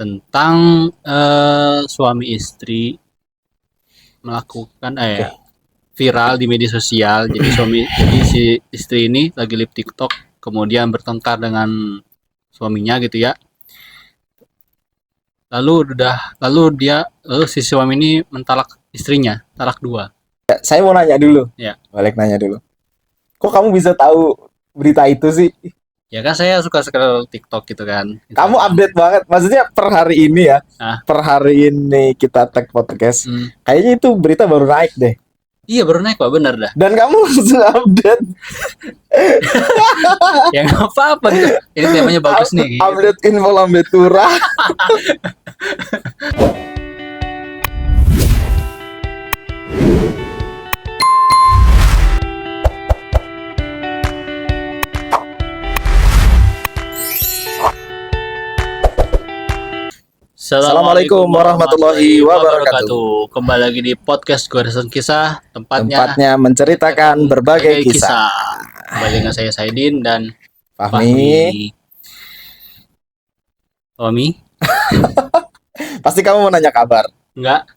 tentang suami istri melakukan viral di media sosial. Jadi si istri ini lagi live TikTok, kemudian bertengkar dengan suaminya gitu ya. Lalu si suami ini mentalak istrinya, talak 2. Saya mau nanya dulu. Ya. Balik nanya dulu. Kok kamu bisa tahu berita itu sih? Ya kan saya suka scroll TikTok gitu kan. Kamu update banget. Maksudnya per hari ini ya. Ah. Per hari ini kita tag podcast. Kayaknya itu berita baru naik deh. Iya baru naik Pak, benar dah. Dan kamu langsung update. Ya nggak apa-apa gitu. Ini temanya bagus nih. Update info lambe turah. Assalamualaikum warahmatullahi wabarakatuh. Kembali lagi di podcast Goresan Kisah, tempatnya menceritakan berbagai kisah. Kembali dengan saya Saidin dan Fahmi. Pasti kamu mau nanya kabar? Enggak.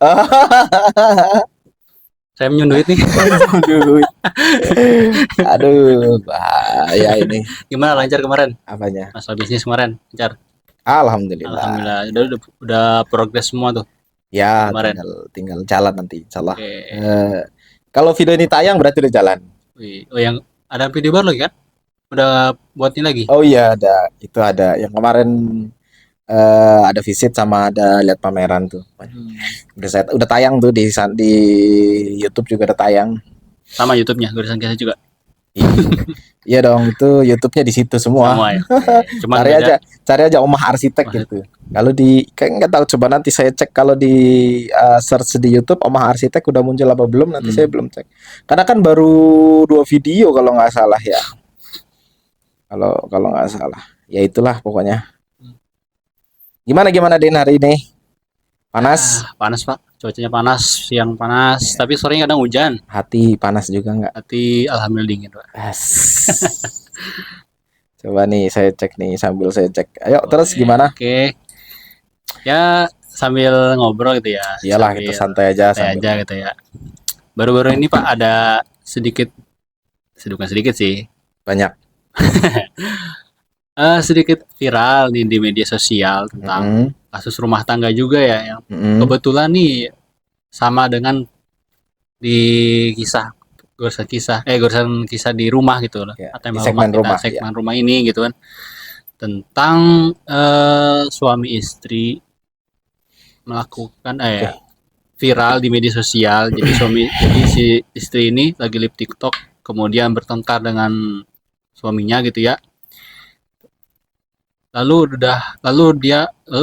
Saya menyunduit nih. Aduh, bahaya ini. Gimana lancar kemarin? Apanya? Masalah bisnis kemarin lancar. Alhamdulillah. Udah progres semua tuh. Ya, tinggal jalan nanti insyaallah. Kalau video ini tayang berarti udah jalan. Oh, yang ada video baru lagi kan? Udah buat ini lagi? Oh iya, ada yang kemarin ada visit sama ada lihat pameran tuh. Udah tayang tuh di YouTube juga udah tayang. Sama YouTube-nya Goresan Kisah juga. Iya dong, itu YouTube-nya di situ semua. Ya. Cuma cari aja Omah Arsitek gitu. Kalau kayak nggak tahu, coba nanti saya cek kalau di search di YouTube Omah Arsitek udah muncul apa belum, nanti saya belum cek. Karena kan baru 2 video kalau nggak salah ya. Kalau nggak salah. Ya itulah pokoknya. Gimana Din hari ini? Panas? Panas Pak, cuacanya panas, siang panas, tapi sorenya kadang hujan. Hati panas juga nggak? Hati alhamdulillah dingin Pak. Coba nih saya cek nih, sambil saya cek. Ayo terus gimana? Oke. Ya sambil ngobrol gitu ya. Iyalah, kita santai aja gitu ya. Baru-baru ini Pak ada bukan sedikit sih. Banyak. Sedikit viral di media sosial tentang kasus rumah tangga juga ya, yang kebetulan nih sama dengan di goresan kisah di rumah gitu loh. Ya, atau di segmen rumah ini gitu kan, tentang suami istri melakukan viral di media sosial. Jadi si istri ini lagi live TikTok, kemudian bertengkar dengan suaminya gitu ya. Lalu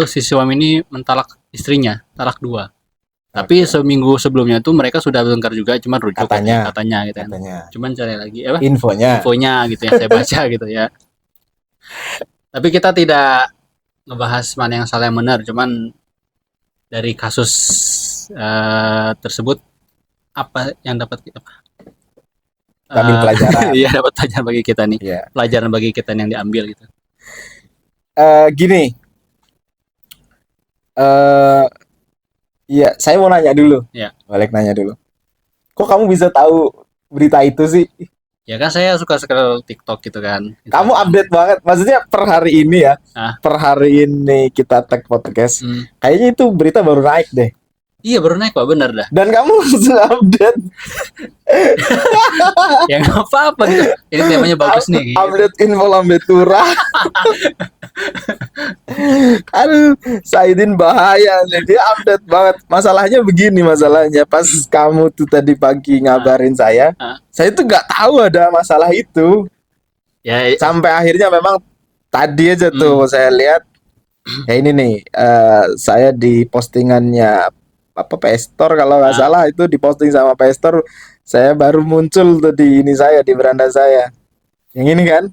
si suami ini mentalak istrinya, talak 2. Tapi seminggu sebelumnya tuh mereka sudah bertengkar juga, cuma rujuk katanya gitu kan. Cuman cari lagi infonya gitu yang saya baca gitu ya. Tapi kita tidak ngebahas mana yang salah yang benar, cuman dari kasus tersebut apa yang dapat kita ambil pelajaran. Iya, dapat pelajaran bagi kita nih. Yeah. Pelajaran bagi kita yang diambil gitu. Gini. Iya, saya mau nanya dulu. Ya. Balik nanya dulu. Kok kamu bisa tahu berita itu sih? Ya kan saya suka scroll TikTok gitu kan. Kamu update banget. Maksudnya per hari ini ya. Per hari ini kita tag podcast. Kayaknya itu berita baru naik deh. Iya baru naik Pak, benar dah. Dan kamu langsung update. Ya nggak apa-apa gitu. Ini temanya bagus nih. Update info lambe turah. Aduh, Saidin bahaya nih, dia update banget. Masalahnya pas kamu tuh tadi pagi ngabarin saya tuh nggak tahu ada masalah itu. Ya, sampai akhirnya memang tadi aja tuh saya lihat. Ya ini nih, saya di postingannya Pestor kalau nggak salah, itu diposting sama Pestor. Saya baru muncul tuh di beranda saya. Yang ini kan?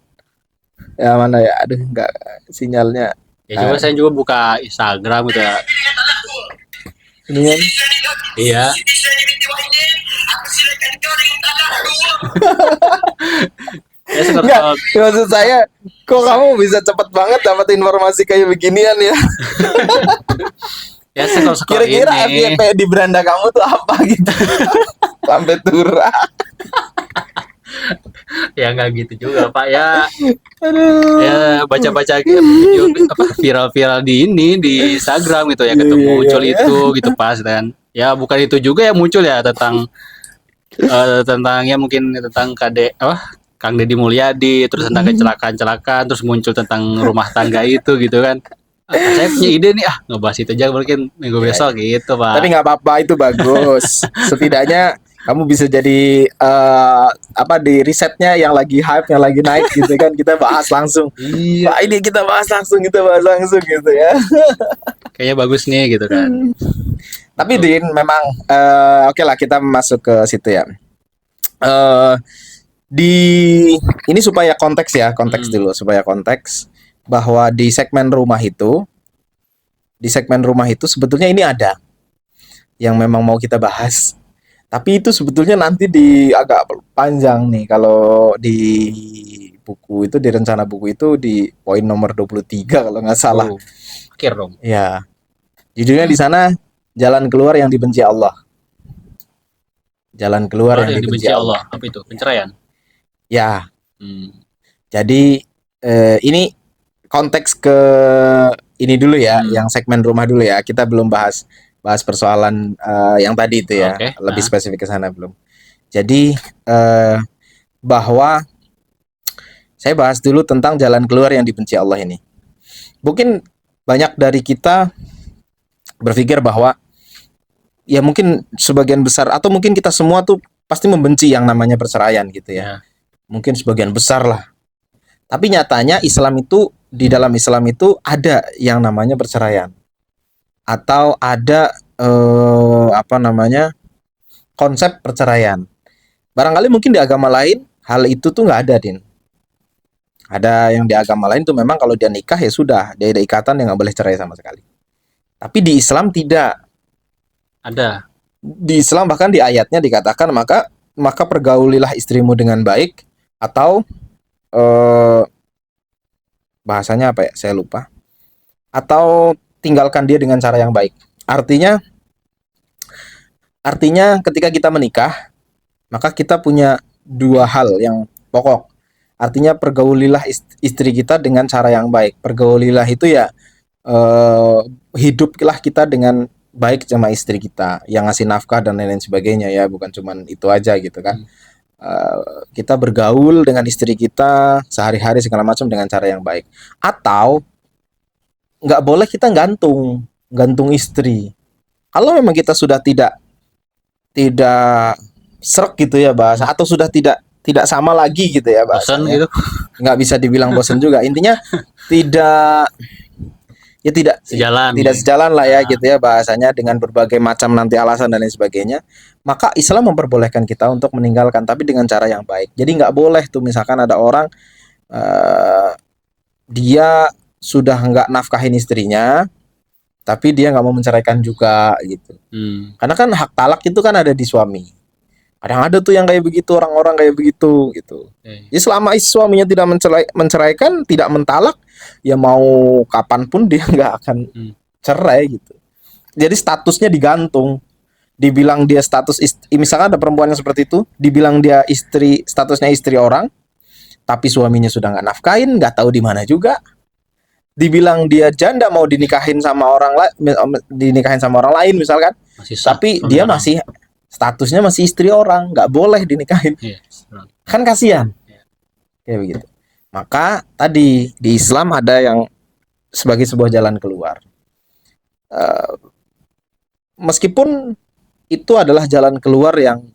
Ya mana ya? Aduh, nggak sinyalnya. Ya coba saya juga buka Instagram gitu ya. Ini kan? Iya. Ya Enggak, maksud saya, kok kamu bisa cepat banget dapat informasi kayak beginian ya? Ya skor-skor Kira-kira ini. FYP di beranda kamu tuh apa gitu? Sampai turah. Ya nggak gitu juga Pak ya. Aduh. Ya baca-baca video apa viral-viral di ini di Instagram gitu ya, ketemu muncul itu gitu pas dan ya bukan itu juga ya muncul ya tentang ya mungkin tentang Kang Deddy Mulyadi, terus tentang kecelakaan-kecelakaan, terus muncul tentang rumah tangga itu gitu kan. Saya punya ide nih, ngebahas itu aja mungkin minggu besok gitu Pak. Tapi nggak apa-apa, itu bagus. Setidaknya kamu bisa jadi di risetnya yang lagi hype, yang lagi naik gitu kan, kita bahas langsung. Iya. Wah, ini kita bahas langsung gitu ya. Kayaknya bagus nih gitu kan. Tapi Din, memang oke lah, kita masuk ke situ ya. Di ini supaya konteks dulu, supaya konteks bahwa di segmen rumah itu sebetulnya ini ada yang memang mau kita bahas. Tapi itu sebetulnya nanti di agak panjang nih kalau di buku itu, di rencana buku itu di poin nomor 23 kalau nggak salah. Akhir dong. Ya. Judulnya di sana jalan keluar yang dibenci Allah. Jalan keluar yang dibenci Allah. Apa itu? Penceraian. Ya. Jadi ini konteks ke ini dulu ya, yang segmen rumah dulu ya. Kita belum bahas persoalan yang tadi itu ya. Lebih spesifik ke sana belum. Jadi bahwa saya bahas dulu tentang jalan keluar yang dibenci Allah ini. Mungkin banyak dari kita berpikir bahwa ya mungkin sebagian besar atau mungkin kita semua tuh pasti membenci yang namanya perceraian gitu ya. Mungkin sebagian besar lah. Tapi nyatanya di dalam Islam itu ada yang namanya perceraian. Atau ada konsep perceraian. Barangkali mungkin di agama lain hal itu tuh nggak ada, Din. Ada yang di agama lain tuh memang kalau dia nikah ya sudah, dia ada ikatan yang nggak boleh cerai sama sekali. Tapi di Islam tidak. Ada. Di Islam bahkan di ayatnya dikatakan maka pergaulilah istrimu dengan baik, atau bahasanya apa ya? Saya lupa. Atau tinggalkan dia dengan cara yang baik. Artinya ketika kita menikah, maka kita punya dua hal yang pokok. Artinya pergaulilah istri kita dengan cara yang baik. Pergaulilah itu ya hiduplah kita dengan baik sama istri kita, yang ngasih nafkah dan lain-lain sebagainya ya, bukan cuman itu aja gitu kan. Kita bergaul dengan istri kita sehari-hari segala macam dengan cara yang baik. Atau nggak boleh kita gantung istri. Kalau memang kita sudah tidak srek gitu ya bahasa, atau sudah tidak sama lagi gitu ya bahasanya. Bosan gitu. Nggak bisa dibilang bosan juga. Intinya tidak sejalan lah ya gitu ya bahasanya, dengan berbagai macam nanti alasan dan lain sebagainya. Maka Islam memperbolehkan kita untuk meninggalkan, tapi dengan cara yang baik. Jadi nggak boleh tuh misalkan ada orang dia sudah nggak nafkahin istrinya, tapi dia nggak mau menceraikan juga gitu. Karena kan hak talak itu kan ada di suami. Kadang ada tuh yang kayak begitu, orang-orang kayak begitu gitu. Ya selama suaminya tidak menceraikan, tidak mentalak, ya mau kapanpun dia nggak akan cerai gitu. Jadi statusnya digantung. Dibilang dia misalkan ada perempuan yang seperti itu, dibilang dia statusnya istri orang, tapi suaminya sudah nggak nafkain, nggak tahu di mana juga. Dibilang dia janda mau dinikahin sama orang lain misalkan, tapi dia masih statusnya masih istri orang, nggak boleh dinikahin. Kan kasihan. Kayak begitu. Maka tadi di Islam ada yang sebagai sebuah jalan keluar. Meskipun itu adalah jalan keluar yang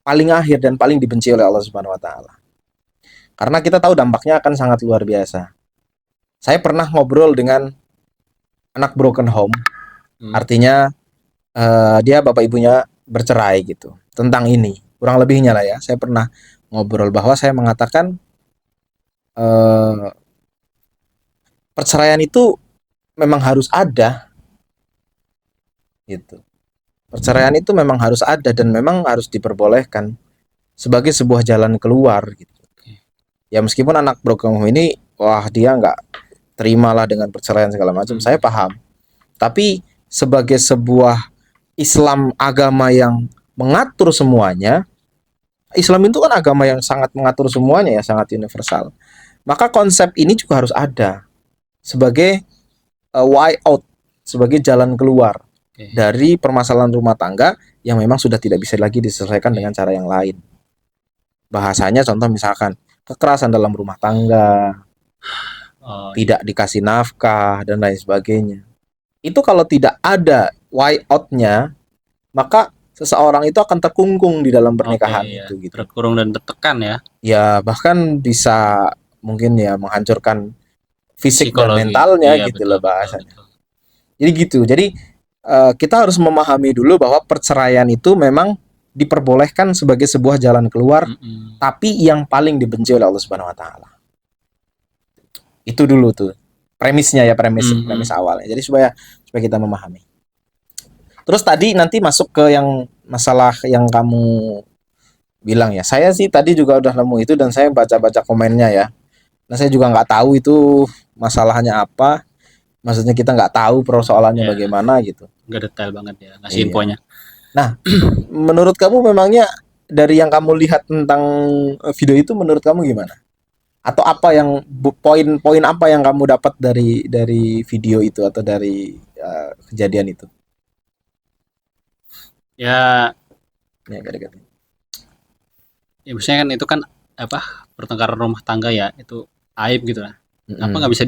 paling akhir dan paling dibenci oleh Allah Subhanahu wa taala. Karena kita tahu dampaknya akan sangat luar biasa. Saya pernah ngobrol dengan anak broken home. Artinya dia bapak ibunya bercerai gitu. Tentang ini, kurang lebihnya lah ya. Saya pernah ngobrol bahwa saya mengatakan perceraian itu memang harus ada gitu. Perceraian itu memang harus ada dan memang harus diperbolehkan. sebagai sebuah jalan keluar gitu. Ya meskipun anak beragama ini wah dia nggak terimalah dengan perceraian segala macam, saya paham. Tapi sebagai sebuah Islam agama yang mengatur semuanya, Islam itu kan agama yang sangat mengatur semuanya ya, sangat universal. Maka konsep ini juga harus ada sebagai way out, sebagai jalan keluar dari permasalahan rumah tangga yang memang sudah tidak bisa lagi diselesaikan dengan cara yang lain. Bahasanya contoh misalkan kekerasan dalam rumah tangga, tidak dikasih nafkah dan lain sebagainya. Itu kalau tidak ada way out-nya, maka seseorang itu akan terkungkung di dalam pernikahan itu gitu. Terkurung dan tertekan ya. Ya, bahkan bisa mungkin ya menghancurkan fisik dan mentalnya gitu loh bahasanya. Jadi gitu. Jadi kita harus memahami dulu bahwa perceraian itu memang diperbolehkan sebagai sebuah jalan keluar, tapi yang paling dibenci oleh Allah Subhanahu wa taala. Itu dulu tuh premisnya ya, premis awalnya. Jadi supaya kita memahami. Terus tadi nanti masuk ke yang masalah yang kamu bilang ya. Saya sih tadi juga udah nemu itu dan saya baca-baca komennya ya. Nah saya juga nggak tahu itu masalahnya apa. Maksudnya kita nggak tahu persoalannya bagaimana gitu. Nggak detail banget ya ngasih infonya. Nah, menurut kamu memangnya dari yang kamu lihat tentang video itu menurut kamu gimana? Atau apa yang poin-poin apa yang kamu dapat dari video itu atau dari kejadian itu? Ya misalnya kan itu kan pertengkaran rumah tangga ya, itu aib gitu lah. Kenapa nggak bisa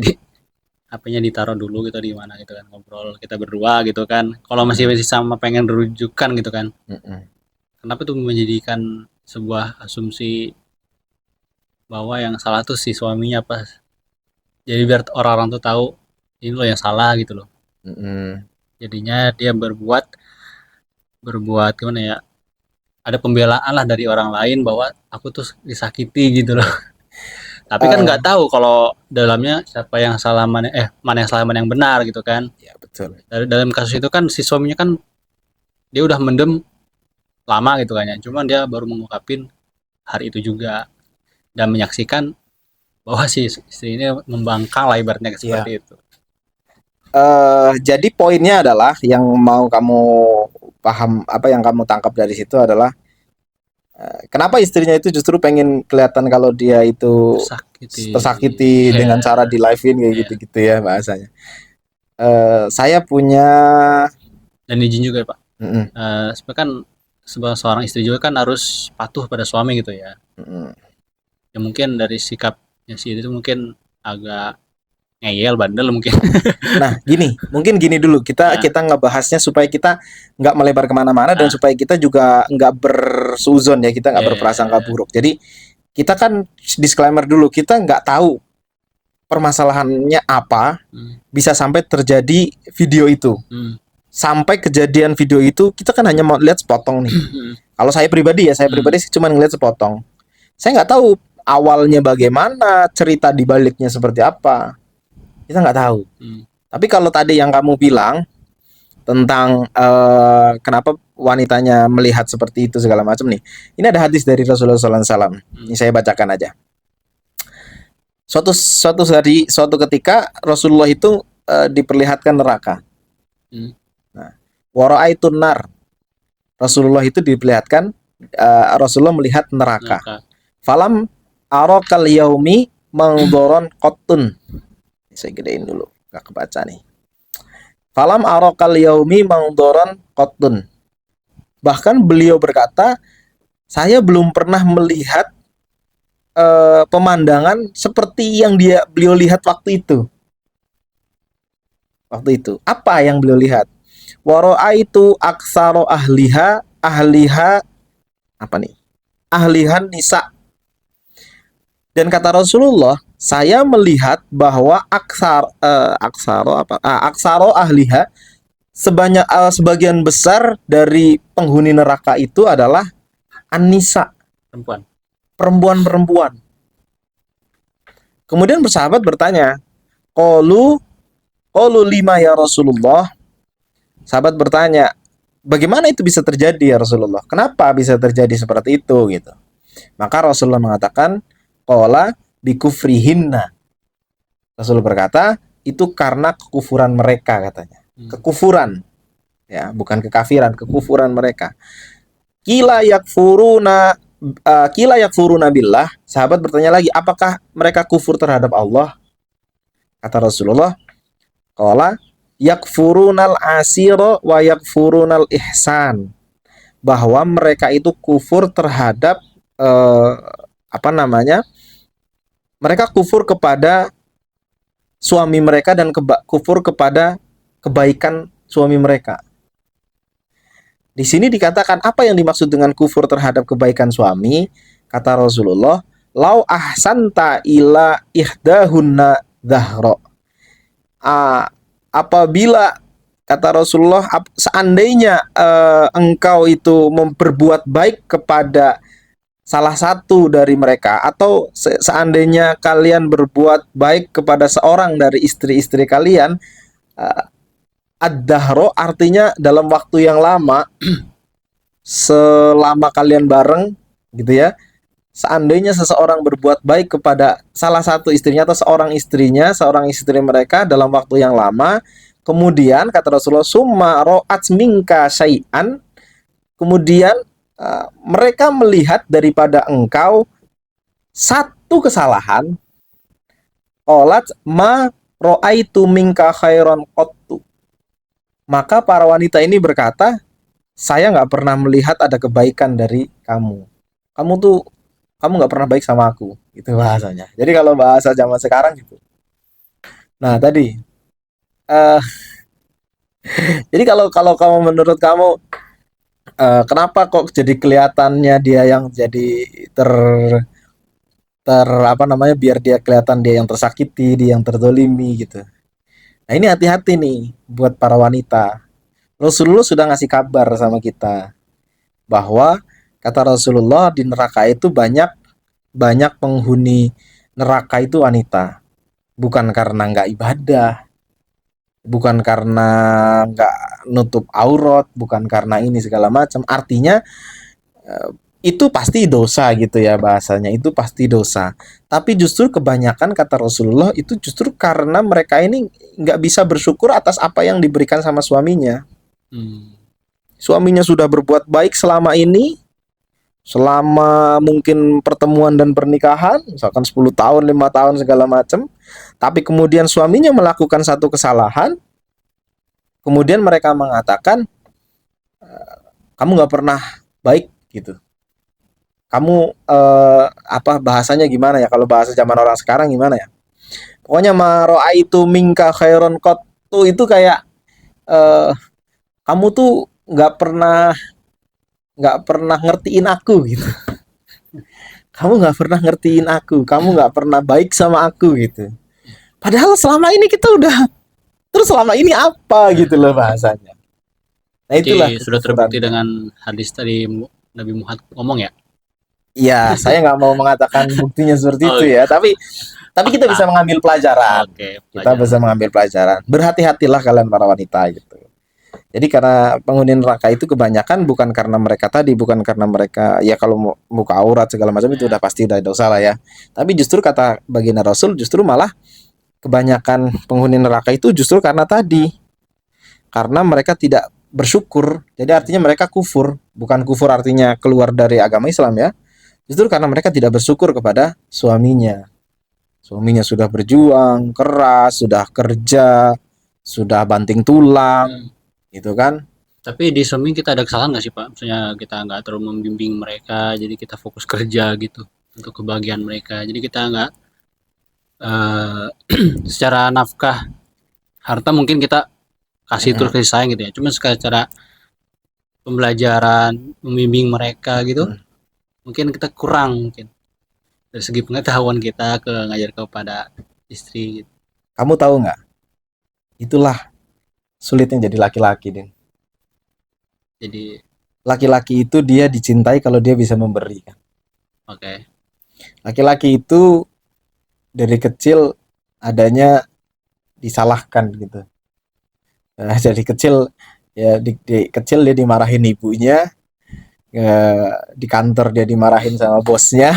HP-nya ditaruh dulu gitu di mana gitu kan, ngobrol kita berdua gitu kan. Kalau masih sama pengen rujukan gitu kan. Kenapa tuh menjadikan sebuah asumsi bahwa yang salah tuh si suaminya apa? Jadi biar orang-orang tuh tahu ini loh yang salah gitu loh. Jadinya dia berbuat gimana ya? Ada pembelaan lah dari orang lain bahwa aku tuh disakiti gitu loh. Tapi kan nggak tahu kalau dalamnya siapa yang salah mana yang salah mana yang benar gitu kan. Ya betul. Dalam kasus itu kan si suaminya kan dia udah mendem lama gitu kan ya. Cuman dia baru mengungkapin hari itu juga dan menyaksikan bahwa si istri ini membangkang lah ibaratnya seperti itu. Jadi poinnya adalah yang mau kamu paham, apa yang kamu tangkap dari situ adalah kenapa istrinya itu justru pengen kelihatan kalau dia itu tersakiti dengan cara di live-in kayak gitu-gitu ya bahasanya. Saya punya dan izin juga ya Pak. Sebenarnya kan seorang istri juga kan harus patuh pada suami gitu ya. Ya mungkin dari sikapnya si itu mungkin agak ngeyel, bandel mungkin. Nah mungkin gini dulu kita ngebahasnya supaya kita nggak melebar kemana-mana dan supaya kita juga nggak bersuzon ya, kita nggak berprasangka buruk. Jadi kita kan disclaimer dulu, kita nggak tahu permasalahannya apa, bisa sampai terjadi video itu. Sampai kejadian video itu kita kan hanya mau lihat sepotong nih. Kalau saya pribadi sih cuma ngeliat sepotong. Saya nggak tahu awalnya bagaimana, cerita di baliknya seperti apa. Kita nggak tahu. Tapi kalau tadi yang kamu bilang tentang kenapa wanitanya melihat seperti itu segala macam nih, ini ada hadis dari Rasulullah SAW. Ini saya bacakan aja. Suatu ketika Rasulullah itu diperlihatkan neraka. Nah, wara'aitun nar. Rasulullah itu diperlihatkan, Rasulullah melihat neraka. Falam arakal yaumi mangdoron qotun. Saya gedein dulu, gak kebaca nih. Falam arakal yaumi mangdoron qotun. Bahkan beliau berkata, saya belum pernah melihat pemandangan seperti yang beliau lihat waktu itu. Apa yang beliau lihat? Wara'aitu aksaro ahliha apa nih? Ahlihan nisa. Dan kata Rasulullah, saya melihat bahwa aksaro ahliha, sebagian besar dari penghuni neraka itu adalah an-nisa, perempuan. Kemudian bersahabat bertanya, qalu lima ya Rasulullah. Sahabat bertanya, bagaimana itu bisa terjadi ya Rasulullah? Kenapa bisa terjadi seperti itu gitu? Maka Rasulullah mengatakan, qala bikufrihinna. Rasul berkata, itu karena kekufuran mereka katanya. Kekufuran. Ya, bukan kekafiran, kekufuran mereka. Kila yakfuruna billah. Sahabat bertanya lagi, apakah mereka kufur terhadap Allah? Kata Rasulullah, qala yakfurunal asira wa yakfurunal ihsan. Bahwa mereka itu kufur terhadap mereka kufur kepada suami mereka dan kufur kepada kebaikan suami mereka. Di sini dikatakan apa yang dimaksud dengan kufur terhadap kebaikan suami? Kata Rasulullah, lau ahsanta ila ihdahunna dhahra. Apabila kata Rasulullah, seandainya engkau itu berbuat baik kepada salah satu dari mereka, atau seandainya kalian berbuat baik kepada seorang dari istri-istri kalian, ad-dahro artinya dalam waktu yang lama, selama kalian bareng gitu ya. Seandainya seseorang berbuat baik kepada salah satu istrinya atau seorang istri mereka dalam waktu yang lama, kemudian kata Rasulullah, summa ro'at minka syai'an, kemudian mereka melihat daripada engkau satu kesalahan, qalat ma ro'aitu minka khairan qattu. Maka para wanita ini berkata, saya nggak pernah melihat ada kebaikan dari kamu. Kamu nggak pernah baik sama aku. Itu bahasanya. Jadi kalau bahasa zaman sekarang gitu. Nah tadi, jadi kalau kamu, menurut kamu, kenapa kok jadi kelihatannya dia yang jadi biar dia kelihatan dia yang tersakiti, dia yang terzolimi gitu. Nah ini hati-hati nih buat para wanita. Rasulullah sudah ngasih kabar sama kita bahwa kata Rasulullah di neraka itu banyak penghuni neraka itu wanita. Bukan karena nggak ibadah, bukan karena nggak nutup aurat, bukan karena ini segala macam. Artinya itu pasti dosa gitu ya bahasanya, itu pasti dosa. Tapi justru kebanyakan kata Rasulullah itu justru karena mereka ini nggak bisa bersyukur atas apa yang diberikan sama suaminya. Suaminya sudah berbuat baik selama ini, selama mungkin pertemuan dan pernikahan, misalkan 10 tahun, 5 tahun segala macam. Tapi kemudian suaminya melakukan satu kesalahan, kemudian mereka mengatakan, kamu nggak pernah baik gitu. Kamu bahasanya gimana ya? Kalau bahasa zaman orang sekarang gimana ya? Pokoknya maro'aitu minka khairon qattu itu kayak kamu tuh nggak pernah ngertiin aku gitu. Kamu nggak pernah ngertiin aku, kamu nggak pernah baik sama aku gitu. Padahal selama ini kita udah, terus selama ini apa gitu loh bahasanya. Nah itulah. Jadi, sudah terbukti dengan hadis tadi Nabi Muhammad ngomong ya. Iya, saya nggak mau mengatakan buktinya seperti itu ya, tapi kita bisa mengambil pelajaran. Kita bisa mengambil pelajaran. Berhati-hatilah kalian para wanita gitu. Jadi karena penghuni neraka itu kebanyakan bukan karena mereka ya kalau buka aurat segala macam itu udah pasti udah dosa lah ya. Tapi justru kata baginda Rasul, justru malah kebanyakan penghuni neraka itu justru karena mereka tidak bersyukur. Jadi artinya mereka kufur, bukan kufur artinya keluar dari agama Islam ya. Justru karena mereka tidak bersyukur kepada suaminya. Suaminya sudah berjuang keras, sudah kerja, sudah banting tulang. Gitu kan. Tapi di suami kita ada kesalahan nggak sih Pak? Misalnya kita nggak terlalu membimbing mereka, jadi kita fokus kerja gitu untuk kebahagiaan mereka. Jadi kita nggak secara nafkah harta mungkin kita kasih terus kasih sayang gitu ya. Cuma secara pembelajaran, membimbing mereka gitu, mungkin kita kurang mungkin dari segi pengetahuan kita ngajar kepada istri. Gitu. Kamu tahu nggak? Itulah sulitnya jadi laki-laki, Din. Jadi laki-laki itu dia dicintai kalau dia bisa memberi kan. Oke. Laki-laki itu dari kecil adanya disalahkan gitu. Dari kecil ya di kecil dia dimarahin ibunya, Di kantor dia dimarahin sama bosnya.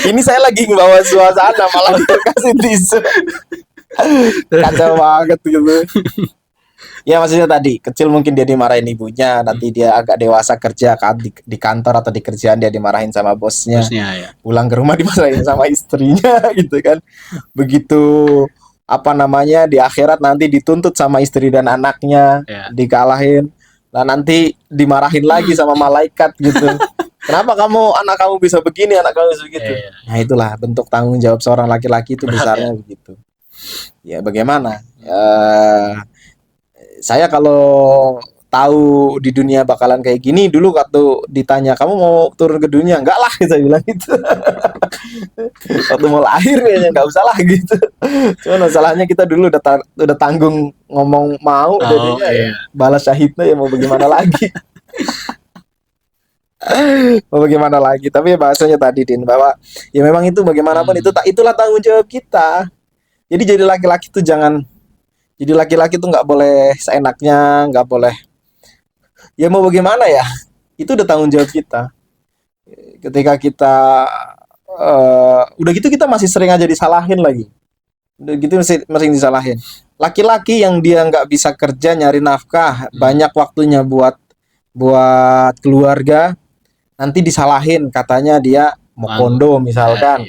Ini saya lagi ngebawa suasana malah dikasih tisu. Kacau banget gitu. Ya maksudnya tadi kecil mungkin dia dimarahin ibunya, nanti dia agak dewasa kerja kan di kantor atau di kerjaan dia dimarahin sama bosnya. Ya. Pulang ke rumah dimarahin sama istrinya gitu kan. Begitu apa namanya di akhirat nanti dituntut sama istri dan anaknya, ya. Dikalahin. Nah nanti dimarahin lagi sama malaikat gitu. Kenapa anak kamu bisa begini, anak kamu bisa begitu? Ya. Nah itulah bentuk tanggung jawab seorang laki-laki itu besarnya begitu. Ya bagaimana? Saya kalau tahu di dunia bakalan kayak gini, dulu waktu ditanya kamu mau turun ke dunia, enggak lah, saya bilang gitu. Waktu mau lahir kayaknya enggak usah lah gitu. Cuma masalahnya kita dulu udah tanggung ngomong mau, jadinya ya balas syahidnya ya mau bagaimana lagi. Mau bagaimana lagi. Tapi ya bahasanya tadi Din, bahwa ya memang itu bagaimanapun itulah tanggung jawab kita. Jadi laki-laki tuh jadi laki-laki tuh nggak boleh seenaknya, nggak boleh. Ya mau bagaimana ya? Itu udah tanggung jawab kita. Ketika kita udah gitu kita masih sering aja disalahin lagi. Udah gitu masih disalahin. Laki-laki yang dia nggak bisa kerja nyari nafkah, banyak waktunya buat keluarga, nanti disalahin katanya dia mau kondo misalkan,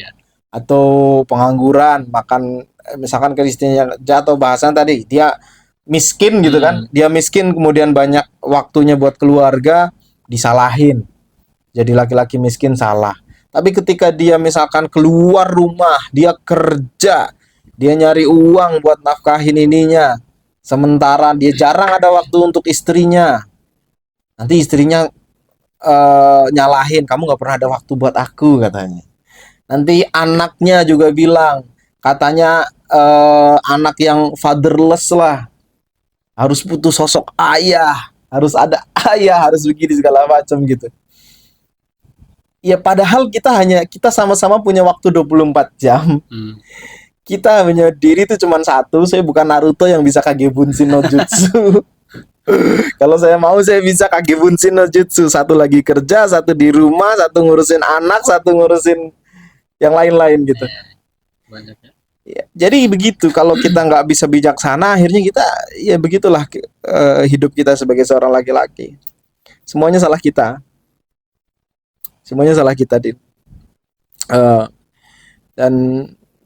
atau pengangguran, makan misalkan ke istrinya jatuh bahasan tadi dia miskin gitu kan, dia miskin kemudian banyak waktunya buat keluarga, disalahin jadi laki-laki miskin salah. Tapi ketika dia misalkan keluar rumah, dia kerja, dia nyari uang buat nafkahin ininya, sementara dia jarang ada waktu untuk istrinya, nanti istrinya nyalahin, kamu nggak pernah ada waktu buat aku katanya. Nanti anaknya juga bilang, katanya anak yang fatherless lah, harus butuh sosok ayah, harus ada ayah, harus begini segala macam gitu. Ya padahal kita sama-sama punya waktu 24 jam. Kita punya diri itu cuma satu. Saya bukan Naruto yang bisa Kage Bunshin no Jutsu. Kalau saya mau saya bisa Kage Bunshin no Jutsu. Satu lagi kerja, satu di rumah, satu ngurusin anak, satu ngurusin yang lain-lain gitu. Ya, jadi begitu, kalau kita nggak bisa bijaksana, akhirnya kita ya begitulah hidup kita sebagai seorang laki-laki. Semuanya salah kita. Semuanya salah kita, Din. Dan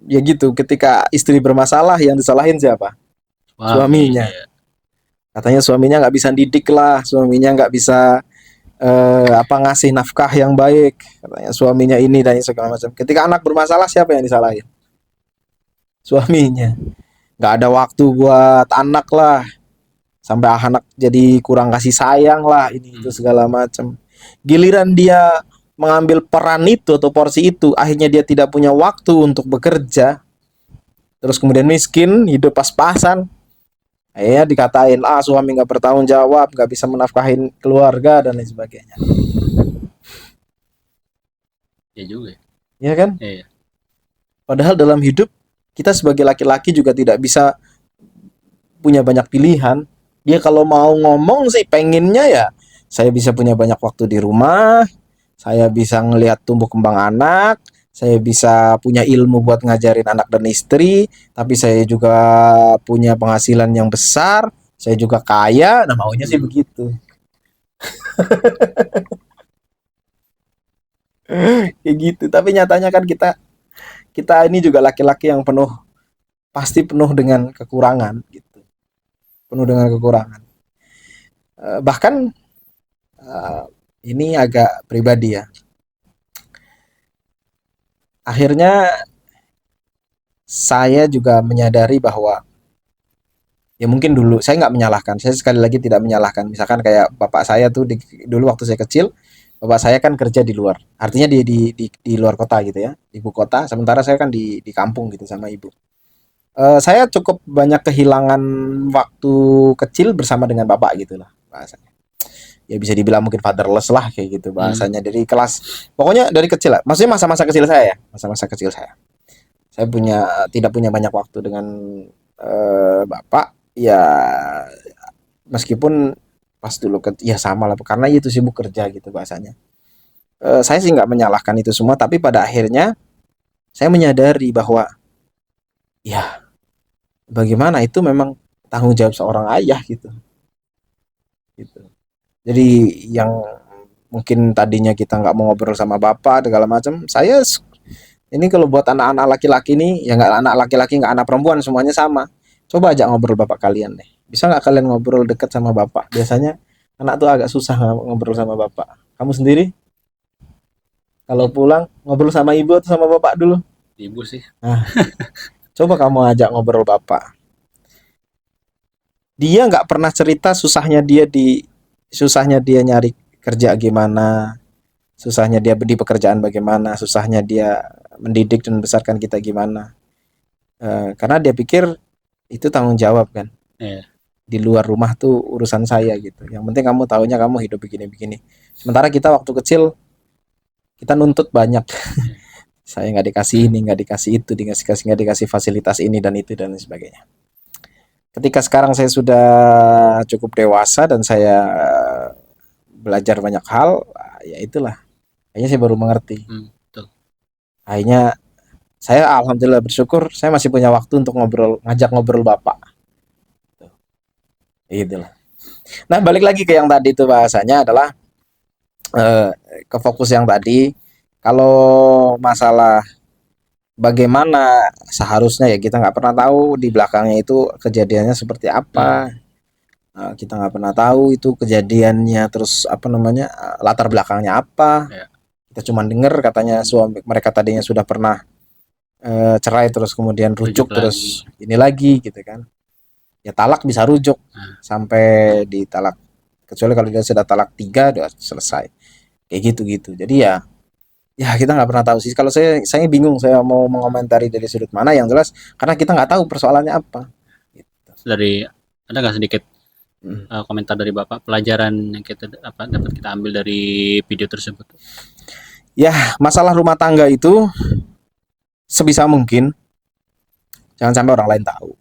ya gitu, ketika istri bermasalah yang disalahin siapa? Suaminya. Katanya suaminya nggak bisa didik lah, suaminya nggak bisa ngasih nafkah yang baik, katanya suaminya ini dan segala macam. Ketika anak bermasalah siapa yang disalahin? Suaminya. Nggak ada waktu buat anak lah, sampai anak jadi kurang kasih sayang lah, ini itu segala macam. Giliran dia mengambil peran itu atau porsi itu, akhirnya dia tidak punya waktu untuk bekerja, terus kemudian miskin, hidup pas-pasan. Akhirnya dikatain, suami nggak bertanggung jawab, nggak bisa menafkahin keluarga dan lain sebagainya. Ya juga. Ya kan? Iya. Padahal dalam hidup kita sebagai laki-laki juga tidak bisa punya banyak pilihan. Dia kalau mau ngomong sih pengennya ya saya bisa punya banyak waktu di rumah, saya bisa ngelihat tumbuh kembang anak, saya bisa punya ilmu buat ngajarin anak dan istri, tapi saya juga punya penghasilan yang besar, saya juga kaya. Nah maunya sih begitu. Kayak gitu. Tapi nyatanya kan kita ini juga laki-laki yang pasti penuh dengan kekurangan gitu. Penuh dengan kekurangan. Bahkan ini agak pribadi ya. Akhirnya saya juga menyadari bahwa ya mungkin dulu saya nggak menyalahkan. Saya sekali lagi tidak menyalahkan. Misalkan kayak bapak saya tuh dulu waktu saya kecil, bapak saya kan kerja di luar. Artinya di luar kota gitu ya, ibu kota. Sementara saya kan di kampung gitu sama ibu. Saya cukup banyak kehilangan waktu kecil bersama dengan bapak gitulah bahasanya. Ya bisa dibilang mungkin fatherless lah kayak gitu bahasanya. Dari kelas, pokoknya dari kecil lah. Maksudnya masa-masa kecil saya ya, masa-masa kecil saya. Saya tidak punya banyak waktu dengan bapak. Ya meskipun pas dulu ya sama lah, karena itu sibuk kerja gitu bahasanya. Saya sih nggak menyalahkan itu semua, tapi pada akhirnya saya menyadari bahwa ya bagaimana itu memang tanggung jawab seorang ayah gitu. Jadi yang mungkin tadinya kita nggak mau ngobrol sama bapak segala macam, saya ini kalau buat anak-anak laki-laki nih, ya nggak anak laki-laki nggak anak perempuan, semuanya sama. Coba aja ngobrol bapak kalian deh. Bisa nggak kalian ngobrol deket sama bapak? Biasanya anak tuh agak susah ngobrol sama bapak. Kamu sendiri kalau pulang ngobrol sama ibu atau sama bapak dulu? Ibu sih. Nah, coba kamu ajak ngobrol bapak. Dia nggak pernah cerita susahnya dia nyari kerja gimana, susahnya dia di pekerjaan bagaimana, susahnya dia mendidik dan membesarkan kita gimana. Karena dia pikir itu tanggung jawab kan. Di luar rumah tuh urusan saya gitu. Yang penting kamu taunya kamu hidup begini-begini. Sementara kita waktu kecil kita nuntut banyak. Saya nggak dikasih ini, nggak dikasih itu, nggak dikasih fasilitas ini dan itu dan sebagainya. Ketika sekarang saya sudah cukup dewasa dan saya belajar banyak hal, ya itulah. Akhirnya saya baru mengerti. Akhirnya saya alhamdulillah bersyukur saya masih punya waktu untuk ngajak ngobrol bapak. Itulah. Nah, balik lagi ke yang tadi itu, bahasanya adalah ke fokus yang tadi. Kalau masalah bagaimana seharusnya, ya kita nggak pernah tahu di belakangnya itu kejadiannya seperti apa. Kita nggak pernah tahu itu kejadiannya, terus apa namanya, latar belakangnya apa. Kita cuma dengar katanya suami mereka tadinya sudah pernah cerai, terus kemudian rujuk terus lagi. Ini lagi gitu kan. Ya talak bisa rujuk sampai di talak, kecuali kalau dia sudah talak 3 udah selesai kayak gitu. Jadi ya kita nggak pernah tahu sih. Kalau saya bingung saya mau mengomentari dari sudut mana yang jelas, karena kita nggak tahu persoalannya apa gitu. Dari ada nggak sedikit komentar dari bapak, pelajaran yang dapat kita ambil dari video tersebut? Ya, masalah rumah tangga itu sebisa mungkin jangan sampai orang lain tahu.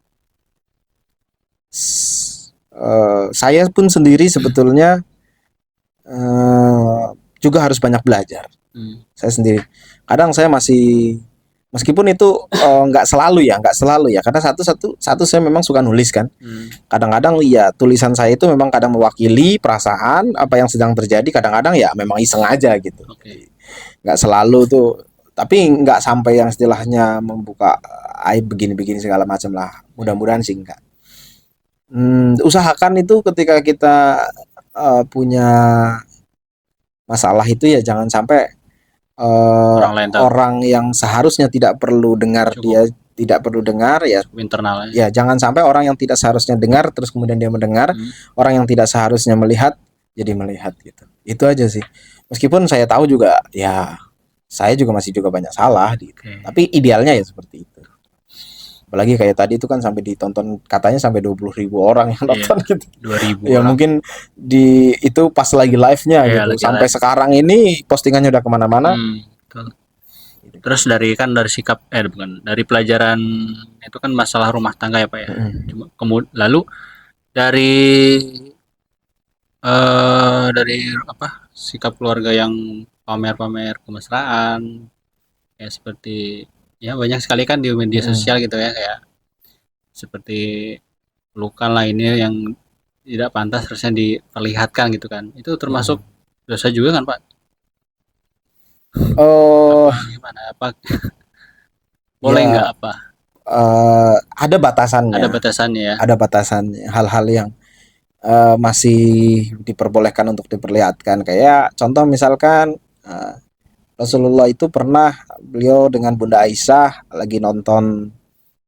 Saya pun sendiri sebetulnya juga harus banyak belajar. Saya sendiri kadang saya masih, meskipun itu nggak selalu ya, karena satu saya memang suka nulis kan. Kadang-kadang ya tulisan saya itu memang kadang mewakili perasaan apa yang sedang terjadi, kadang-kadang ya memang iseng aja gitu. Nggak selalu tuh, tapi nggak sampai yang istilahnya membuka aib begini-begini segala macam lah. Mudah-mudahan sih enggak. Usahakan itu ketika kita punya masalah itu ya jangan sampai orang yang seharusnya tidak perlu dengar dia tidak perlu dengar ya, internal ya jangan sampai orang yang tidak seharusnya dengar terus kemudian dia mendengar, orang yang tidak seharusnya melihat jadi melihat gitu. Itu aja sih. Meskipun saya tahu juga ya saya juga masih banyak salah gitu. Tapi idealnya ya seperti itu. Apalagi kayak tadi itu kan sampai ditonton katanya sampai 20.000 orang yang nonton gitu. 2.000 ya orang. Mungkin itu pas lagi live-nya gitu. Sampai live. Sekarang ini postingannya udah kemana-mana. Terus dari sikap dari pelajaran itu kan masalah rumah tangga ya Pak ya. Lalu dari sikap keluarga yang pamer-pamer kemesraan ya, seperti ya banyak sekali kan di media sosial gitu ya, kayak seperti pelukan lainnya yang tidak pantas harusnya diperlihatkan gitu kan. Itu termasuk dosa juga kan Pak? Gimana apa? Boleh nggak ya, apa? Ada batasannya. Ada batasannya. Hal-hal yang masih diperbolehkan untuk diperlihatkan. Kayak contoh misalkan Rasulullah itu pernah beliau dengan Bunda Aisyah lagi nonton,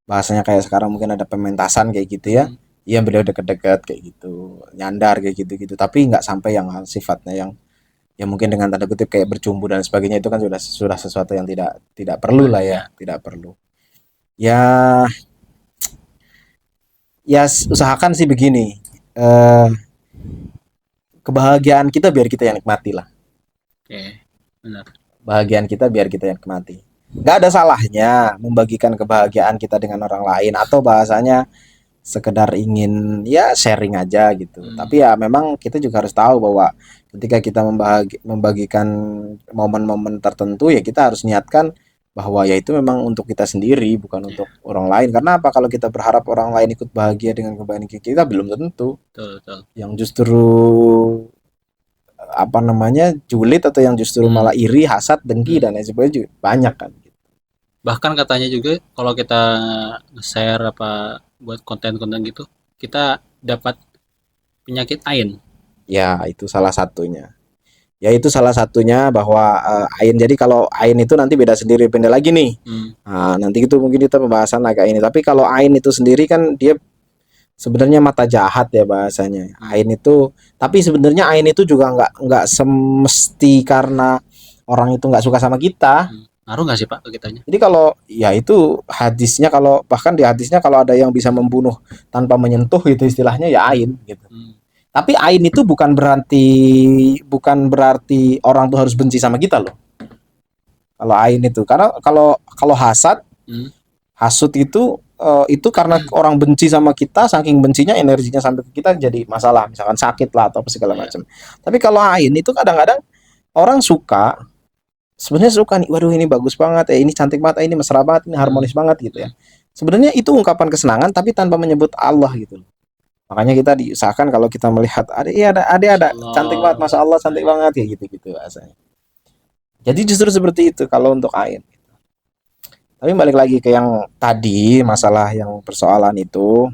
bahasanya kayak sekarang mungkin ada pementasan kayak gitu ya. Iya, beliau deket-deket kayak gitu, nyandar kayak gitu-gitu. Tapi nggak sampai yang sifatnya yang ya mungkin dengan tanda kutip kayak bercumbu dan sebagainya, itu kan sudah sesuatu yang tidak perlu lah ya, tidak perlu. Ya usahakan sih begini, kebahagiaan kita biar kita yang nikmati lah. Benar. Bahagiaan kita biar kita yang nikmati. Nggak ada salahnya membagikan kebahagiaan kita dengan orang lain, atau bahasanya sekedar ingin ya sharing aja gitu. Tapi ya memang kita juga harus tahu bahwa ketika kita membagikan momen-momen tertentu ya kita harus niatkan bahwa ya itu memang untuk kita sendiri, bukan untuk orang lain. Karena apa, kalau kita berharap orang lain ikut bahagia dengan kebahagiaan kita, belum tentu. Betul. Yang justru apa namanya julid atau yang justru malah iri, hasad, dengki dan lain sebagainya juga banyak kan. Bahkan katanya juga kalau kita share apa buat konten-konten gitu, kita dapat penyakit ain. Ya, itu salah satunya. Ya itu salah satunya bahwa ain. Jadi kalau ain itu nanti beda sendiri, beda lagi nih. Nah, nanti itu mungkin kita pembahasan agak ini. Tapi kalau ain itu sendiri kan dia sebenarnya mata jahat ya bahasanya. Ain itu, tapi sebenarnya ain itu juga nggak semesti karena orang itu nggak suka sama kita. Ngaruh nggak sih Pak ke kitanya? Jadi kalau ya itu hadisnya, kalau bahkan di hadisnya kalau ada yang bisa membunuh tanpa menyentuh itu istilahnya ya ain gitu. Tapi ain itu bukan berarti orang tuh harus benci sama kita loh. Kalau ain itu, karena kalau hasad, hasud itu karena orang benci sama kita, saking bencinya energinya sampai ke kita jadi masalah, misalkan sakit lah atau segala macam. Tapi kalau ain itu kadang-kadang orang suka, sebenarnya suka nih, waduh ini bagus banget ya, ini cantik banget, ini mesra banget, ini harmonis banget gitu ya. Sebenarnya itu ungkapan kesenangan tapi tanpa menyebut Allah gitu. Makanya kita diusahakan kalau kita melihat ada cantik banget, masya Allah cantik banget ya gitu rasanya. Jadi justru seperti itu kalau untuk ain. Tapi balik lagi ke yang tadi, masalah yang persoalan itu,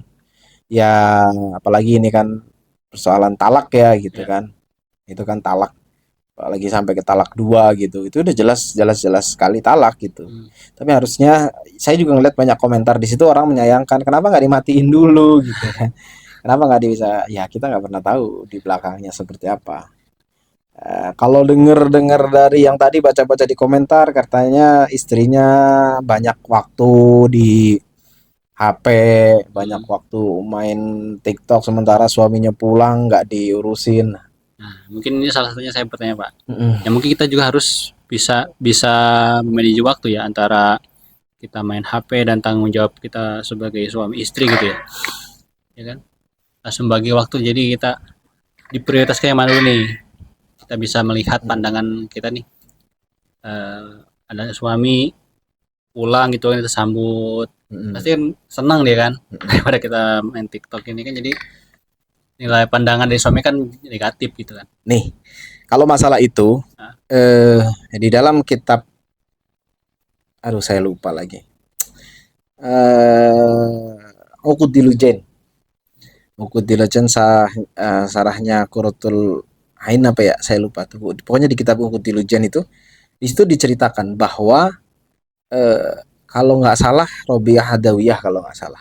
ya apalagi ini kan persoalan talak ya gitu kan. Itu kan talak, apalagi sampai ke talak 2 gitu. Itu udah jelas sekali talak gitu. Tapi harusnya saya juga ngeliat banyak komentar di situ, orang menyayangkan kenapa nggak dimatiin dulu gitu kan. Kenapa nggak bisa? Ya kita nggak pernah tahu di belakangnya seperti apa. Kalau dengar dari yang tadi baca-baca di komentar, katanya istrinya banyak waktu di HP, banyak waktu main TikTok, sementara suaminya pulang nggak diurusin. Nah, mungkin ini salah satunya saya bertanya Pak. Ya mungkin kita juga harus bisa memanage waktu ya, antara kita main HP dan tanggung jawab kita sebagai suami istri gitu ya. Ya kan? Langsung bagi waktu, jadi kita diprioritaskan yang mana dulu nih. Kita bisa melihat pandangan kita nih. Ada suami pulang gitu kan, kita sambut. Pasti kan senang dia kan. Daripada kita main TikTok ini kan, jadi nilai pandangan dari suami kan negatif gitu kan. Nih, kalau masalah itu di dalam kitab, aduh saya lupa lagi, Uqud-Dilujain sarahnya Qurratul Ain apa ya, saya lupa tuh. Pokoknya di kitab Uqud-Dilujain itu, di situ diceritakan bahwa kalau nggak salah Robiah Hadawiyah, kalau nggak salah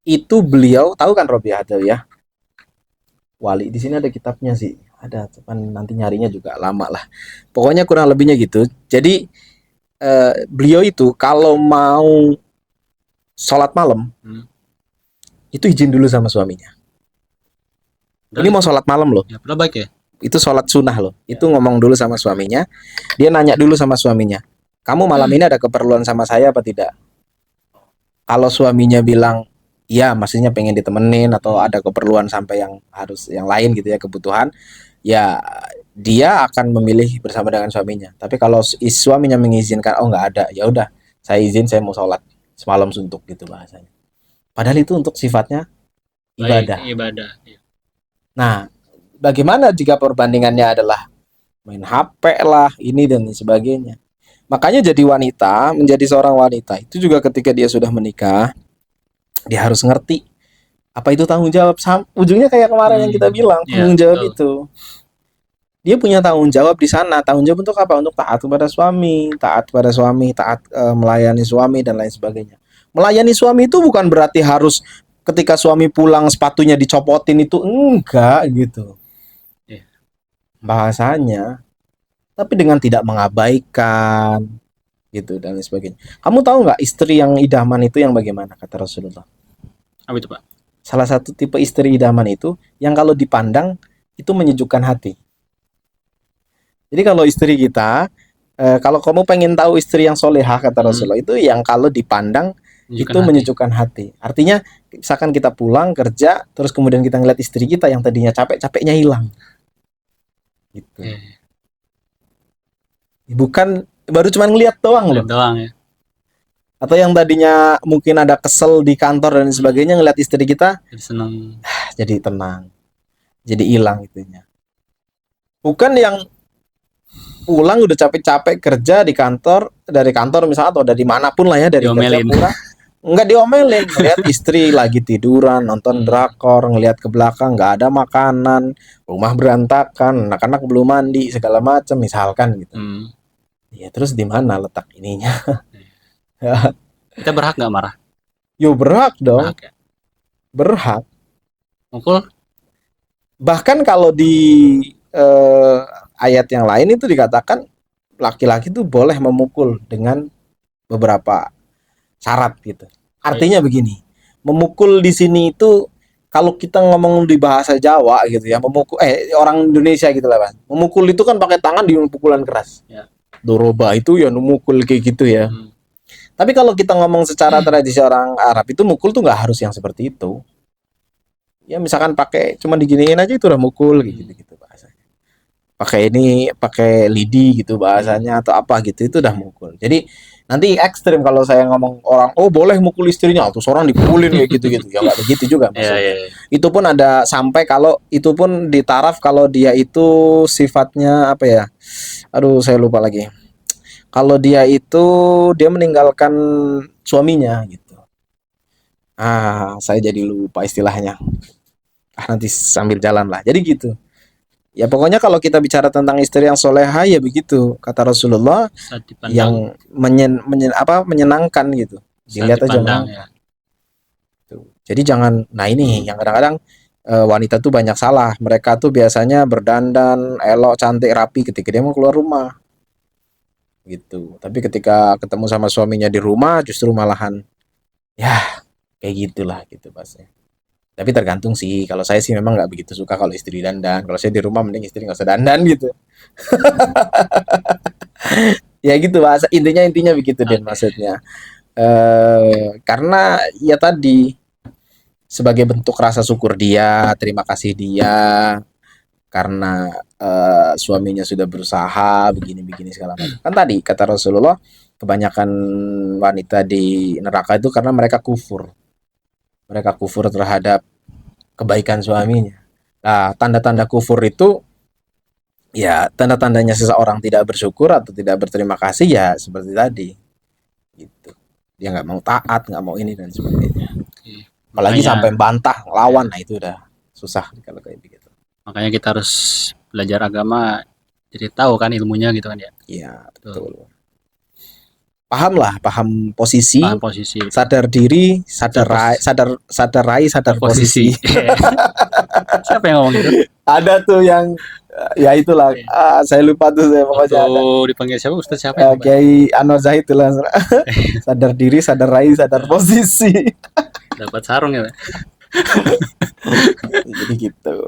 itu beliau, tahu kan Robiah Hadawiyah? Wali, di sini ada kitabnya sih, ada, cuman nanti nyarinya juga lama lah. Pokoknya kurang lebihnya gitu. Jadi beliau itu kalau mau sholat malam itu izin dulu sama suaminya. Ini mau sholat malam loh. Ya, baik ya. Itu sholat sunnah loh. Itu ngomong dulu sama suaminya. Dia nanya dulu sama suaminya, kamu malam ini ada keperluan sama saya apa tidak? Kalau suaminya bilang iya, maksudnya pengen ditemenin atau ada keperluan sampai yang harus yang lain gitu ya, kebutuhan, ya dia akan memilih bersama dengan suaminya. Tapi kalau suaminya mengizinkan, oh nggak ada, ya udah saya izin, saya mau sholat semalam suntuk gitu bahasanya. Padahal itu untuk sifatnya ibadah. Ibadah. Nah, bagaimana jika perbandingannya adalah main HP lah, ini dan sebagainya. Makanya jadi wanita, menjadi seorang wanita itu juga ketika dia sudah menikah, dia harus ngerti apa itu tanggung jawab. Ujungnya kayak kemarin yang kita bilang, tanggung jawab itu. Dia punya tanggung jawab di sana. Tanggung jawab untuk apa? Untuk taat kepada suami, taat melayani suami dan lain sebagainya. Melayani suami itu bukan berarti harus ketika suami pulang sepatunya dicopotin, itu enggak gitu. Bahasanya, tapi dengan tidak mengabaikan gitu dan lain sebagainya. Kamu tahu nggak istri yang idaman itu yang bagaimana kata Rasulullah? Apa itu Pak? Salah satu tipe istri idaman itu yang kalau dipandang itu menyejukkan hati. Jadi kalau istri kita, kalau kamu pengen tahu istri yang solehah kata Rasulullah, itu yang kalau dipandang itu menyejukkan hati. Artinya misalkan kita pulang kerja terus kemudian kita ngeliat istri kita yang tadinya capeknya hilang gitu. Bukan baru cuma ngeliat doang loh. Ya. Atau yang tadinya mungkin ada kesel di kantor dan sebagainya, ngeliat istri kita jadi senang, jadi tenang, jadi hilang itunya. Bukan yang pulang udah capek-capek kerja di kantor, dari kantor misalnya atau dari manapun lah ya, dari kerja pulang nggak diomelin, ngeliat istri lagi tiduran nonton drakor, ngeliat ke belakang nggak ada makanan, rumah berantakan, anak-anak belum mandi segala macam misalkan gitu. Ya terus di mana letak ininya? Kita berhak nggak marah? Yo berhak dong. Berhak, ya? Berhak. Mukul. Bahkan kalau di ayat yang lain itu dikatakan laki-laki itu boleh memukul dengan beberapa syarat gitu. Artinya begini, memukul di sini itu kalau kita ngomong di bahasa Jawa gitu ya, memukul orang Indonesia gitu lah Pak. Memukul itu kan pakai tangan di pukulan keras. Ya. Doroba itu ya memukul kayak gitu ya. Tapi kalau kita ngomong secara tradisi orang Arab itu mukul tuh nggak harus yang seperti itu. Ya misalkan pakai cuma diginiin aja itu udah mukul kayak gitu bahasanya. Pakai lidi gitu bahasanya atau apa gitu itu udah mukul. Jadi nanti ekstrim kalau saya ngomong orang boleh mukul istrinya atau seorang dipukulin kayak gitu ya nggak begitu juga maksudnya. Itu pun ada sampai kalau itu pun di taraf kalau dia itu sifatnya apa ya? Aduh saya lupa lagi. Kalau dia itu dia meninggalkan suaminya gitu. Saya jadi lupa istilahnya. Nanti sambil jalan lah. Jadi gitu. Ya pokoknya kalau kita bicara tentang istri yang soleha ya begitu kata Rasulullah yang menyenangkan gitu. Dilihat aja ya. Jadi jangan. Nah ini yang kadang-kadang wanita tuh banyak salah. Mereka tuh biasanya berdandan elok, cantik, rapi ketika dia mau keluar rumah. Gitu. Tapi ketika ketemu sama suaminya di rumah justru malahan ya kayak gitulah gitu pasnya. Tapi tergantung sih. Kalau saya sih memang nggak begitu suka kalau istri dandan. Kalau saya di rumah mending istri nggak usah dandan gitu. Ya gitu bahasa intinya begitu deh maksudnya. Karena ya tadi sebagai bentuk rasa syukur dia, terima kasih dia karena suaminya sudah berusaha begini segala macam. Kan tadi kata Rasulullah kebanyakan wanita di neraka itu karena mereka kufur terhadap kebaikan suaminya. Nah, tanda-tanda kufur itu ya tanda-tandanya seseorang tidak bersyukur atau tidak berterima kasih ya seperti tadi. Gitu. Dia nggak mau taat, nggak mau ini dan sebagainya. Apalagi sampai bantah, lawan, nah itu udah susah kalau kayak begitu. Makanya kita harus belajar agama, jadi tahu kan ilmunya gitu kan ya. Iya, betul. Paham posisi, sadar diri, sadar posisi. Siapa yang ngomong gitu? Ada tuh yang ya itulah, saya lupa tuh saya pokoknya ada. Dipanggil siapa? Ustaz siapa? Kiai Anwar Zahid lah. Sadar diri, sadar rai, sadar posisi. Dapat sarung ya. Jadi gitu.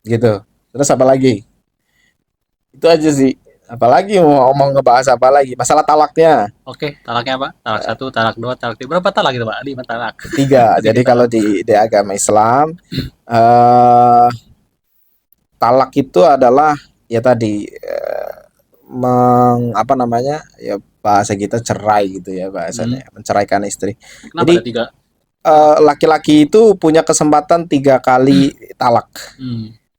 Gitu. Terus apa lagi? Itu aja sih. Apalagi mau ngomong ngebahas apa lagi? Masalah talaknya. Oke, talaknya apa? Talak 1, talak 2, talak 3. Berapa talak itu, Pak? 5 talak. 3. Jadi kalau di agama Islam talak itu adalah ya tadi ya bahasa kita cerai gitu ya bahasanya, menceraikan istri. Kenapa jadi ada 3? Laki-laki itu punya kesempatan 3 kali talak.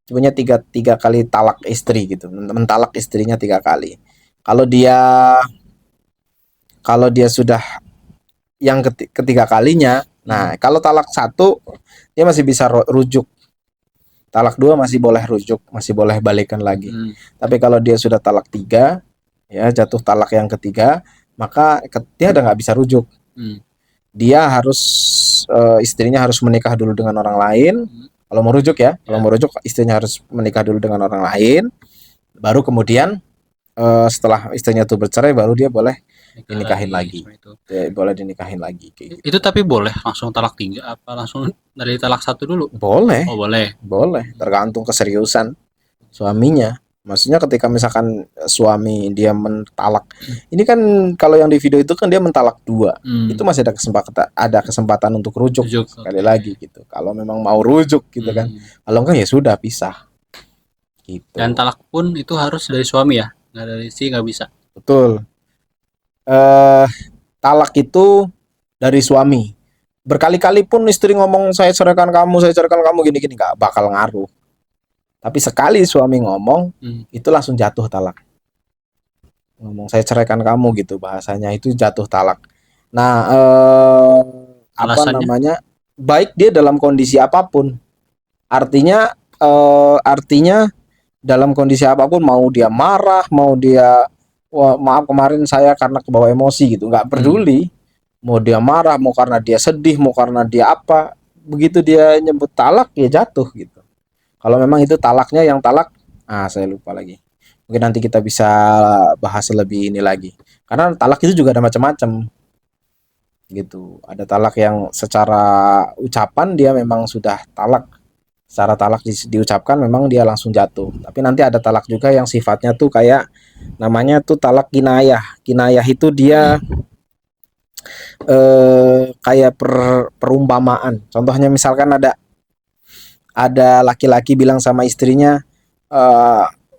Punya tiga kali talak istri gitu, mentalak istrinya 3 kali. Kalau dia sudah yang ketiga kalinya, nah kalau talak 1 dia masih bisa rujuk, talak 2 masih boleh rujuk, masih boleh balikan lagi. Tapi kalau dia sudah talak 3 ya jatuh talak yang ketiga, maka dia udah nggak bisa rujuk. Dia harus istrinya harus menikah dulu dengan orang lain. Kalau mau rujuk ya, kalau mau rujuk istrinya harus menikah dulu dengan orang lain, baru kemudian setelah istrinya itu bercerai baru dia boleh dinikahin lagi. Ya, boleh dinikahin lagi kayak gitu. Itu tapi boleh langsung talak 3 apa langsung dari talak 1 dulu? Boleh. Oh, boleh. Boleh, tergantung keseriusan suaminya. Maksudnya ketika misalkan suami dia mentalak, ini kan kalau yang di video itu kan dia mentalak 2, itu masih ada kesempatan untuk rujuk sekali lagi gitu. Kalau memang mau rujuk gitu kan, kalau enggak ya sudah pisah. Gitu. Dan talak pun itu harus dari suami ya, nggak dari istri nggak bisa. Betul. Talak itu dari suami. Berkali-kali pun istri ngomong saya ceraikan kamu gini-gini, nggak bakal ngaruh. Tapi sekali suami ngomong, itu langsung jatuh talak. Ngomong saya ceraikan kamu gitu, bahasanya itu jatuh talak. Nah, apa namanya? Baik dia dalam kondisi apapun. Artinya dalam kondisi apapun, mau dia marah, mau dia wah, maaf kemarin saya karena kebawa emosi gitu, nggak peduli. Mau dia marah, mau karena dia sedih, mau karena dia apa, begitu dia nyebut talak ya jatuh gitu. Kalau memang itu talaknya yang talak, saya lupa lagi. Mungkin nanti kita bisa bahas lebih ini lagi. Karena talak itu juga ada macam-macam. Gitu. Ada talak yang secara ucapan dia memang sudah talak. Secara talak diucapkan memang dia langsung jatuh. Tapi nanti ada talak juga yang sifatnya tuh kayak namanya tuh talak kinayah. Kinayah itu dia kayak perumpamaan. Contohnya misalkan ada laki-laki bilang sama istrinya,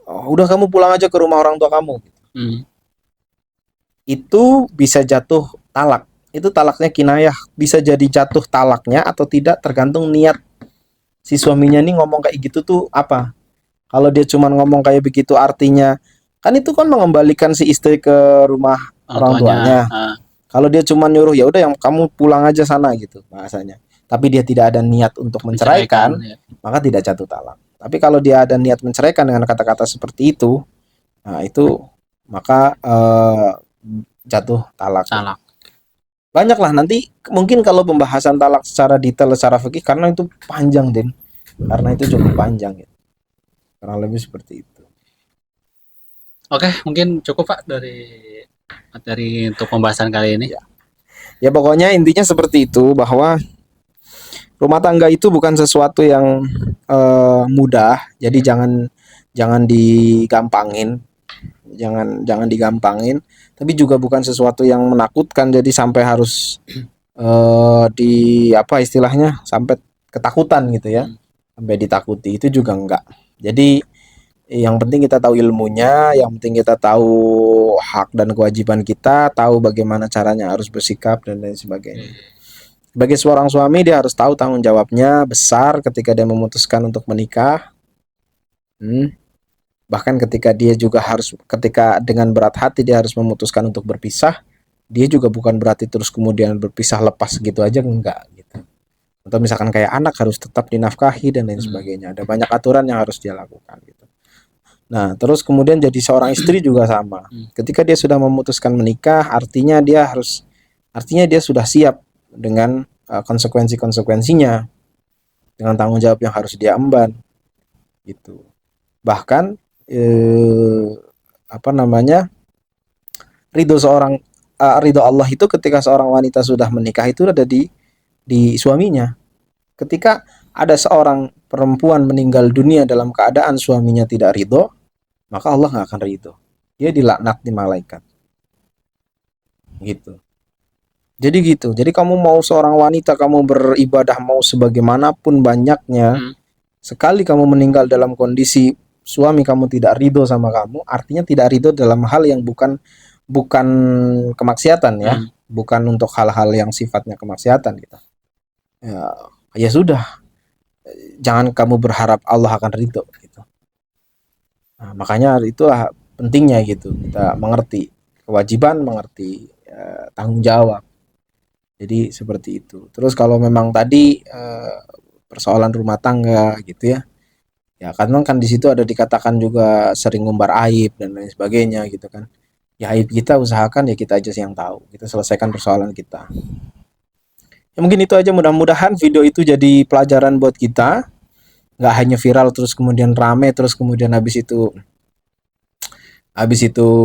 udah kamu pulang aja ke rumah orang tua kamu. Itu bisa jatuh talak. Itu talaknya kinayah. Bisa jadi jatuh talaknya atau tidak tergantung niat si suaminya nih ngomong kayak gitu tuh apa. Kalau dia cuma ngomong kayak begitu artinya kan itu kan mengembalikan si istri ke rumah orang tuanya. Kalau dia cuma nyuruh ya udah yang kamu pulang aja sana gitu bahasanya. Tapi dia tidak ada niat untuk menceraikan, maka tidak jatuh talak. Tapi kalau dia ada niat menceraikan dengan kata-kata seperti itu, nah itu maka jatuh talak. Banyak lah nanti mungkin kalau pembahasan talak secara detail secara fikih karena itu panjang Den. Karena itu cukup panjang ya. Kurang lebih seperti itu. Oke, mungkin cukup Pak dari materi untuk pembahasan kali ini. Ya pokoknya intinya seperti itu bahwa rumah tangga itu bukan sesuatu yang mudah, jadi jangan digampangin, jangan digampangin, tapi juga bukan sesuatu yang menakutkan, jadi sampai harus di apa istilahnya sampai ketakutan gitu ya, sampai ditakuti itu juga enggak. Jadi yang penting kita tahu ilmunya, yang penting kita tahu hak dan kewajiban kita, tahu bagaimana caranya harus bersikap dan lain sebagainya. Sebagai seorang suami dia harus tahu tanggung jawabnya besar ketika dia memutuskan untuk menikah. Bahkan ketika dia juga harus, ketika dengan berat hati dia harus memutuskan untuk berpisah, dia juga bukan berarti terus kemudian berpisah lepas gitu aja, enggak gitu. Atau misalkan kayak anak harus tetap dinafkahi dan lain sebagainya. Ada banyak aturan yang harus dia lakukan gitu. Nah, terus kemudian jadi seorang istri juga sama. Ketika dia sudah memutuskan menikah, artinya dia sudah siap dengan konsekuensinya, dengan tanggung jawab yang harus dia emban gitu. Bahkan ridho Allah itu ketika seorang wanita sudah menikah itu ada di suaminya. Ketika ada seorang perempuan meninggal dunia dalam keadaan suaminya tidak ridho, maka Allah nggak akan ridho. Dia dilaknat di malaikat gitu. Jadi gitu. Jadi kamu mau seorang wanita, kamu beribadah mau sebagaimanapun banyaknya, sekali kamu meninggal dalam kondisi suami kamu tidak ridho sama kamu, artinya tidak ridho dalam hal yang bukan kemaksiatan ya, bukan untuk hal-hal yang sifatnya kemaksiatan gitu. Ya sudah, jangan kamu berharap Allah akan ridho gitu. Nah, makanya itulah pentingnya gitu, kita mengerti kewajiban, mengerti tanggung jawab. Jadi seperti itu. Terus kalau memang tadi persoalan rumah tangga gitu ya, ya kadang kan di situ ada dikatakan juga sering ngumbar aib dan lain sebagainya gitu kan. Ya aib kita usahakan ya kita aja yang tahu. Kita selesaikan persoalan kita. Ya mungkin itu aja, mudah-mudahan video itu jadi pelajaran buat kita. Nggak hanya viral terus kemudian rame terus kemudian habis itu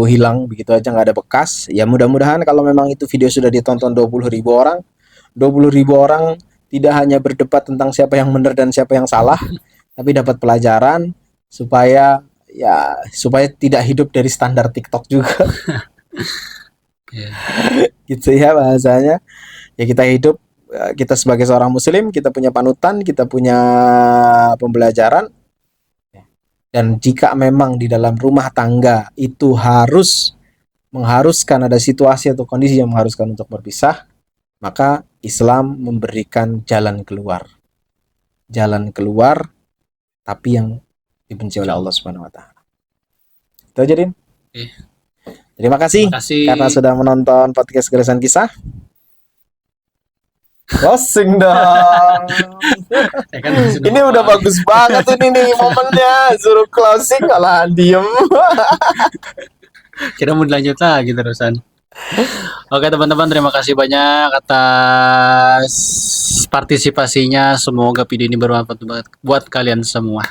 hilang begitu aja, nggak ada bekas. Ya mudah-mudahan kalau memang itu video sudah ditonton 20.000 orang, 20.000 orang tidak hanya berdebat tentang siapa yang benar dan siapa yang salah, tapi dapat pelajaran supaya ya supaya tidak hidup dari standar TikTok juga. Gitu ya bahasanya. Ya kita hidup, kita sebagai seorang muslim, kita punya panutan, kita punya pembelajaran. Dan jika memang di dalam rumah tangga itu mengharuskan ada situasi atau kondisi yang mengharuskan untuk berpisah, maka Islam memberikan jalan keluar. Jalan keluar tapi yang dibenci oleh Allah Subhanahu wa taala. Itu aja, Din. Terima kasih karena sudah menonton podcast Garisan Kisah. Closing dong. Ini udah bagus banget ini nih momennya. Suruh closing malah diem. Kita mau lanjut lagi terusan. Oke teman-teman, terima kasih banyak atas partisipasinya. Semoga video ini bermanfaat buat kalian semua.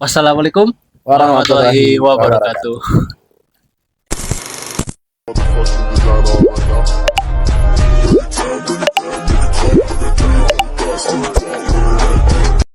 Wassalamualaikum warahmatullahi wabarakatuh.